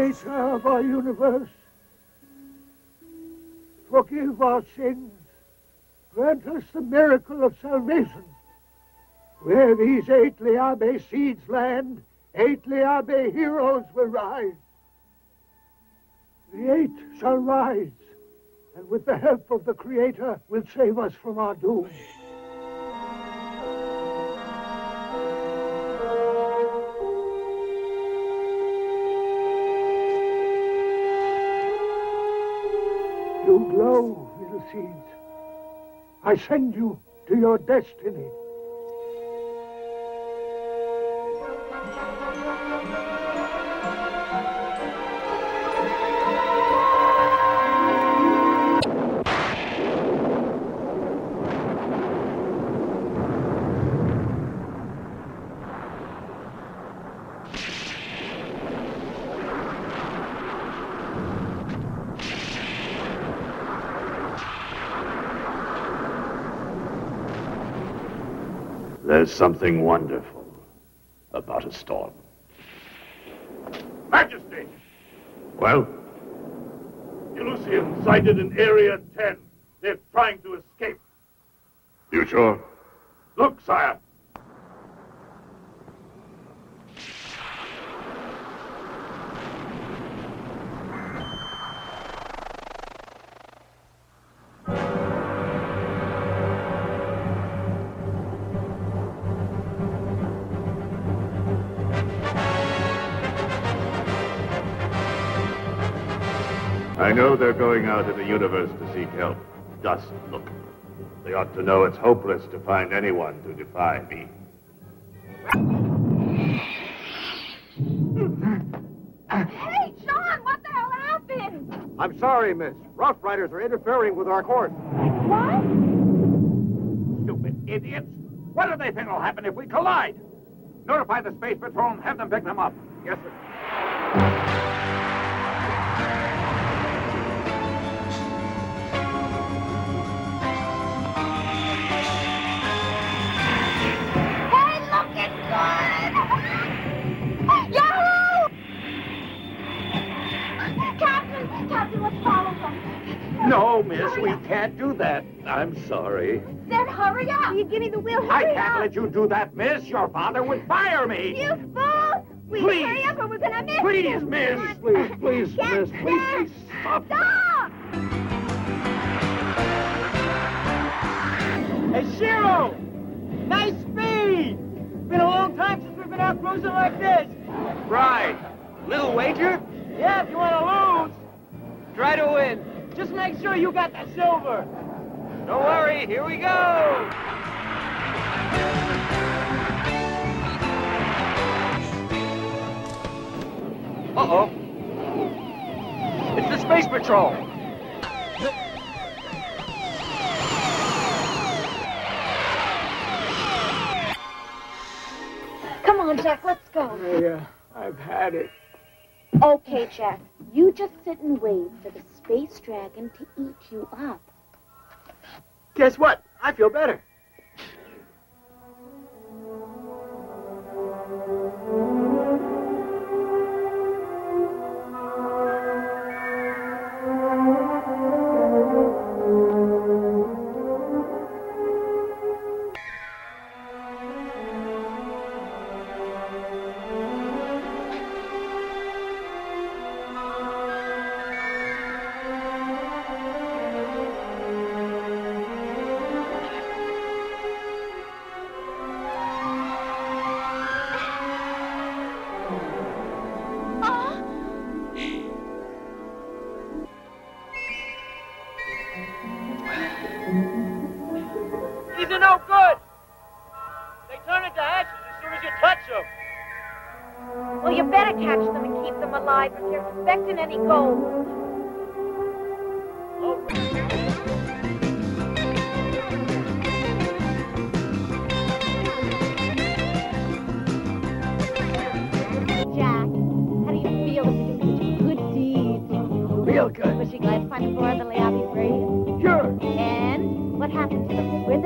Creator of our universe, forgive our sins. Grant us the miracle of salvation. Where these 8 Liabe seeds land, 8 Liabe heroes will rise. The 8 shall rise, and with the help of the Creator will save us from our doom. You glow, little seeds. I send you to your destiny. There's something wonderful about a storm. Majesty! Well? Elysium sighted in Area 10. They're trying to escape. You sure? Look, sire. I know they're going out in the universe to seek help. Just look. They ought to know it's hopeless to find anyone to defy me. Hey, John, what the hell happened? I'm sorry, miss. Rough Riders are interfering with our course. What? Stupid idiots. What do they think will happen if we collide? Notify the Space Patrol and have them pick them up. Yes, sir. Captain, let's follow them. No, miss, we can't do that. I'm sorry. Then hurry up. You give me the wheel, I hurry can't up. let you do that, miss. Your father would fire me. You fool! Please. Hurry up or we're gonna miss Please, you. miss. Please, miss. Please, stop. Stop! Hey, Shiro! Nice speed! Been a long time since we've been out cruising like this. Right. Little wager? Yeah, if you want to lose, try to win. Just make sure you got the silver. Don't worry, here we go. Uh-oh. It's the Space Patrol. Come on, Jack, let's go. Yeah, I've had it. Okay, Jack, you just sit and wait for the space dragon to eat you up. Guess what? I feel better. These are no good. They turn into ashes as soon as you touch them. Well, you better catch them and keep them alive if you're expecting any gold. Jack, how do you feel that we did such a good deed? Real good. Was she glad to find a boy of the Liabe brave? Sure. And what happened to them? Where'd